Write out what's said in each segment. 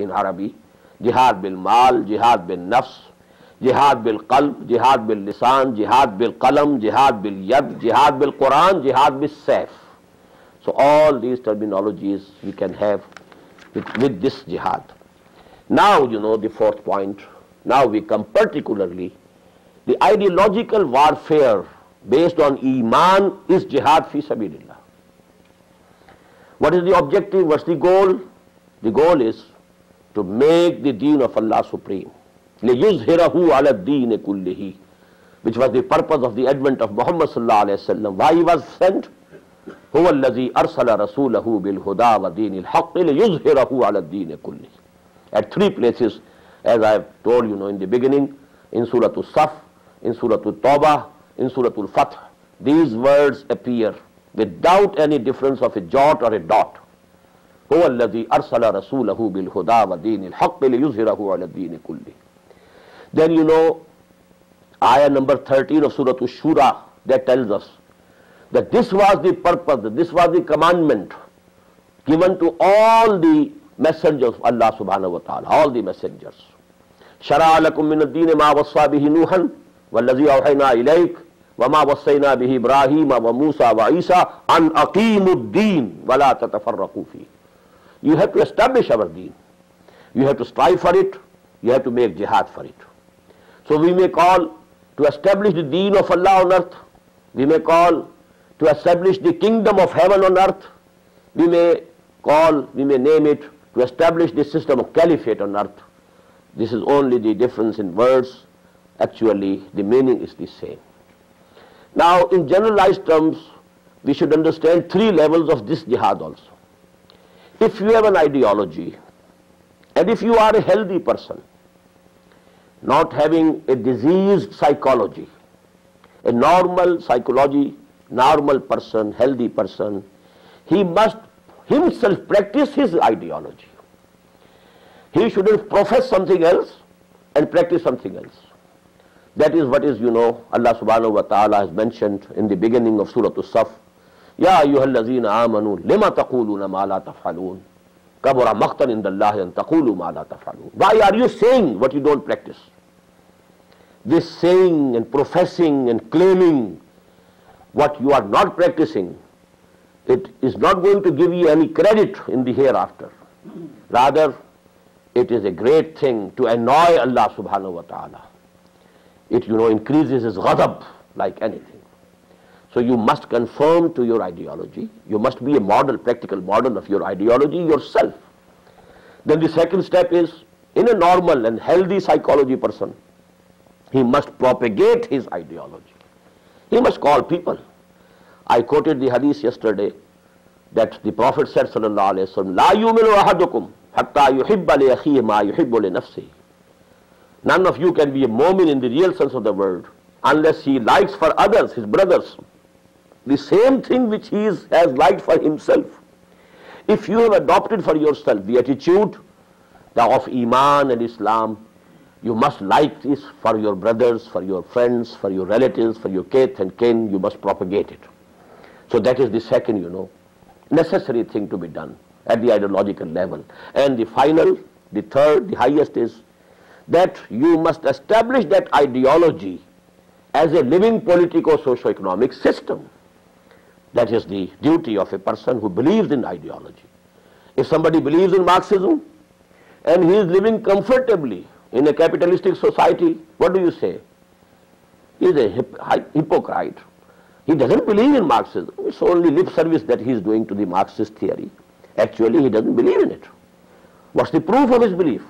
in Arabi. Jihad bil mal, jihad bil nafs, jihad bil qalb, jihad bil lisan, jihad bil qalam, jihad bil yad, jihad bil Quran, jihad bil sayf. So all these terminologies we can have with this jihad. Now the fourth point. Now we come particularly the ideological warfare based on Iman is jihad fi sabilillah. What is the objective? What's the goal? The goal is to make the deen of Allah supreme. لِيُظْهِرَهُ عَلَى الدِّينِ كُلِّهِ, which was the purpose of the advent of Muhammad sallallahu alayhi wa sallam. Why he was sent? هُوَ الَّذِي أَرْسَلَ رَسُولَهُ بِالْهُدَى وَدِينِ الْحَقِّ لِيُظْهِرَهُ عَلَى الدِّينِ كُلِّهِ. At three places, as I have told in the beginning, in Surah Al-Saf, in Surah Al-Tawbah, in Surah Al-Fath, these words appear without any difference of a jot or a dot. هُوَ الَّذِي أَرْسَلَ رَسُولَهُ بِالْهُدَى وَدِينِ الْحَقِّ لِيُظْهِرَهُ عَلَى الدِّينِ كُلِّهِ. Then ayah number 13 of Surah Al-Shura, that tells us that this was the purpose, this was the commandment given to all the messengers of Allah subhanahu wa ta'ala, all the messengers. شَرَعَ لَكُم مِّنَ الدِّينِ مَا وَصَّى بِهِ نُوحًا وَالَّذِي أَوْحَيْنَا إِلَيْكَ وَمَا وَصَّيْنَا بِهِ إِبْرَاهِيمَ وَمُوسَى وَعِيسَى أَنْ أَقِيمُوا الدِّينَ وَلَا تَتَفَرَّقُوا فِيهِ. You have to establish our deen. You have to strive for it. You have to make jihad for it. So we may call to establish the deen of Allah on earth. We may call to establish the kingdom of heaven on earth. We may name it to establish the system of caliphate on earth. This is only the difference in words. Actually, the meaning is the same. Now, in generalized terms, we should understand three levels of this jihad also. If you have an ideology, and if you are a healthy person, not having a diseased psychology, a normal psychology, normal person, healthy person, he must himself practice his ideology. He shouldn't profess something else and practice something else. That is what is, Allah subhanahu wa ta'ala has mentioned in the beginning of Surah Al-Saf. Ya ayyuhallazina amanu lima taquluna ma la taf'alun kabura maqtan indallahi an taqulu ma la taf'alun. Why are you saying what you don't practice? This saying and professing and claiming what you are not practicing, it is not going to give you any credit in the hereafter. Rather, it is a great thing to annoy Allah subhanahu wa ta'ala. It increases his ghadab like anything. So you must conform to your ideology. You must be a model, practical model of your ideology yourself. Then the second step is, in a normal and healthy psychology person, he must propagate his ideology. He must call people. I quoted the hadith yesterday that the Prophet said sallallahu alayhi wa sallam, La yuminu ahadukum hatta yuhibba li akhihi ma yuhibbu li nafsihi. None of you can be a mu'min in the real sense of the word unless he likes for others, his brothers, the same thing which he has liked for himself. If you have adopted for yourself the attitude of Iman and Islam, you must like this for your brothers, for your friends, for your relatives, for your kith and kin. You must propagate it. So that is the second, necessary thing to be done at the ideological level. And the final, the third, the highest is that you must establish that ideology as a living politico-socio-economic system. That is the duty of a person who believes in ideology. If somebody believes in Marxism and he is living comfortably in a capitalistic society, what do you say? He is a hypocrite. He doesn't believe in Marxism. It's only lip service that he is doing to the Marxist theory. Actually, he doesn't believe in it. What's the proof of his belief?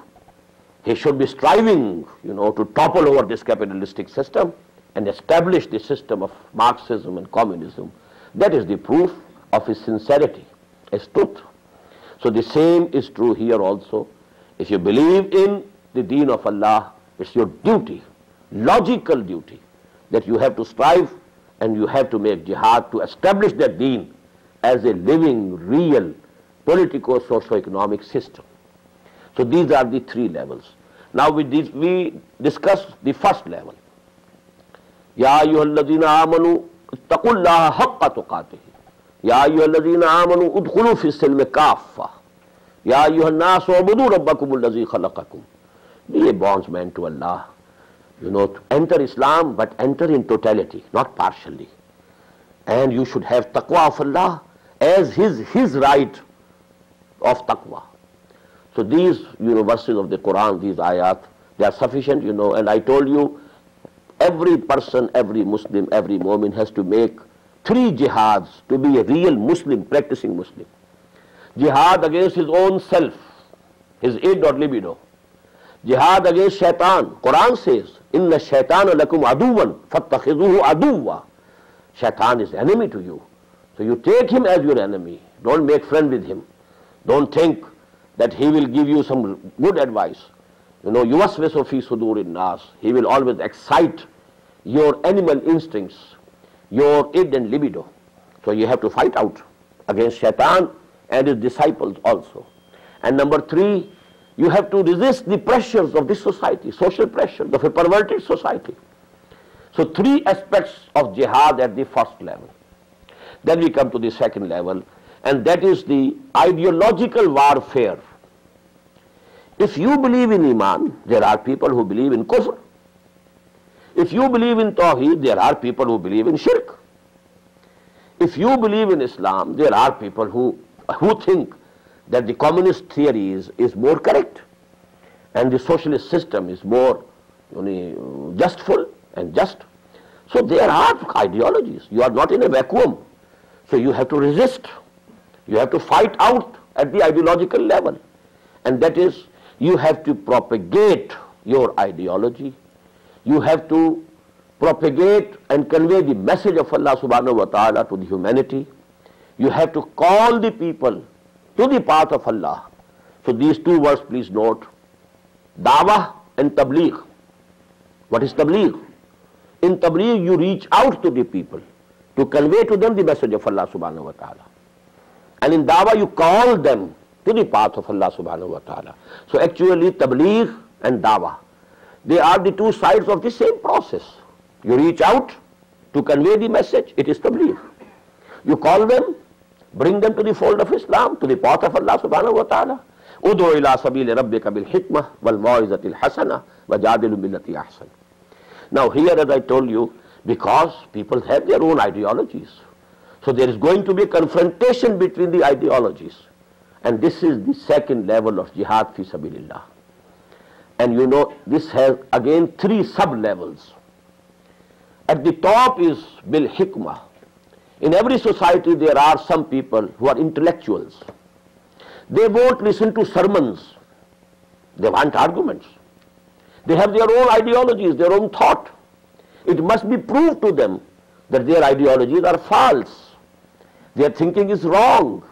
He should be striving, to topple over this capitalistic system and establish the system of Marxism and communism. That is the proof of his sincerity, his truth. So the same is true here also. If you believe in the deen of Allah, it's your duty, logical duty, that you have to strive and you have to make jihad to establish that deen as a living, real, politico-socio-economic system. So these are the three levels. Now we discuss the first level. Ya ayyuhalladhina amanu ittaqullaha haqqa tuqatih. Ya ayyuhalladhina amanu udkhulu fi silmi kaffa. Ya ayyuhan nas u'budu rabbakum allazi khalaqakum. Be a bondsman to Allah. To enter Islam, but enter in totality, not partially. And you should have taqwa of Allah as his right of taqwa. So these verses of the Quran, these ayat, they are sufficient, and I told you, every person, every Muslim, every Mu'min has to make 3 jihads to be a real Muslim, practicing Muslim. Jihad against his own self, his id or libido. Jihad against shaitan. Quran says, Inna shaitana lakum aduwan, fattakhiduhu aduwa. Shaitan is enemy to you. So you take him as your enemy. Don't make friend with him. Don't think that he will give you some good advice. Yuwaswisu fi sudurin nas. He will always excite your animal instincts, your id and libido. So you have to fight out against shaitan and his disciples also. And number 3, you have to resist the pressures of this society, social pressures of a perverted society. So 3 aspects of jihad at the first level. Then we come to the second level, and that is the ideological warfare. If you believe in Iman, there are people who believe in Kufr. If you believe in Tawheed, there are people who believe in Shirk. If you believe in Islam, there are people who think that the communist theory is more correct and the socialist system is more justful and just. So there are ideologies. You are not in a vacuum. So you have to resist. You have to fight out at the ideological level. And that is, you have to propagate your ideology. You have to propagate and convey the message of Allah subhanahu wa ta'ala to the humanity. You have to call the people to the path of Allah. So these 2 words, please note, dawah and tabligh. What is tabligh? In tabligh you reach out to the people to convey to them the message of Allah subhanahu wa ta'ala. And in dawah you call them to the path of Allah subhanahu wa ta'ala. So actually tabligh and dawah, they are the 2 sides of the same process. You reach out to convey the message, it is tabligh. You call them, bring them to the fold of Islam, to the path of Allah subhanahu wa ta'ala. Udu ila sabili rabbika bil hikmah wal ma'izatil hasana wa jadilu billati ahsan. Now here, as I told you, because people have their own ideologies, so there is going to be a confrontation between the ideologies. And this is the second level of jihad fi sabilillah. And this has again 3 sub-levels. At the top is bil hikmah. In every society there are some people who are intellectuals. They won't listen to sermons. They want arguments. They have their own ideologies, their own thought. It must be proved to them that their ideologies are false. Their thinking is wrong.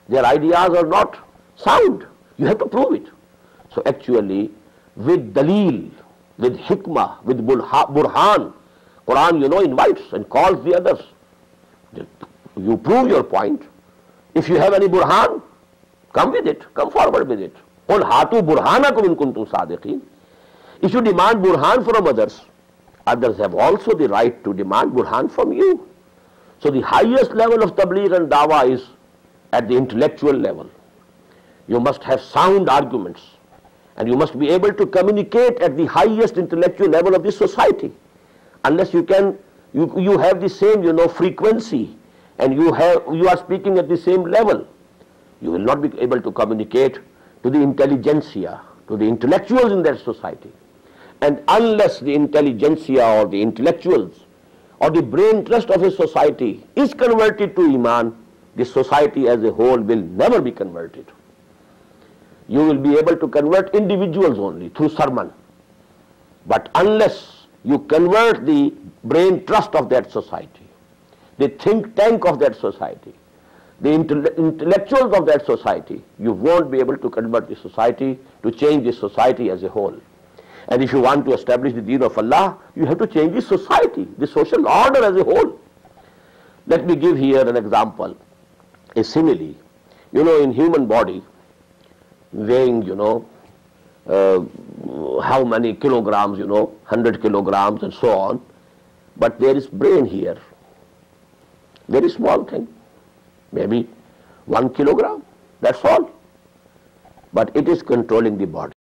Their ideas are not sound. You have to prove it. So actually, with dalil, with hikmah, with burhan, Quran, invites and calls the others. You prove your point. If you have any burhan, come with it, come forward with it. Qul hatu burhanakum in kuntum sadiqin. If you demand burhan from others, others have also the right to demand burhan from you. So the highest level of tabligh and dawah is at the intellectual level. You must have sound arguments, and you must be able to communicate at the highest intellectual level of this society. Unless you have the same, frequency, and you are speaking at the same level, you will not be able to communicate to the intelligentsia, to the intellectuals in that society. And unless the intelligentsia or the intellectuals or the brain trust of a society is converted to Iman, the society as a whole will never be converted. You will be able to convert individuals only through sermon. But unless you convert the brain trust of that society, the think tank of that society, the intellectuals of that society, you won't be able to convert the society, to change the society as a whole. And if you want to establish the deen of Allah, you have to change the society, the social order as a whole. Let me give here an example, a simile. In human body, weighing, how many kilograms, 100 kilograms and so on. But there is brain here. Very small thing. Maybe 1 kilogram. That's all. but it is controlling the body.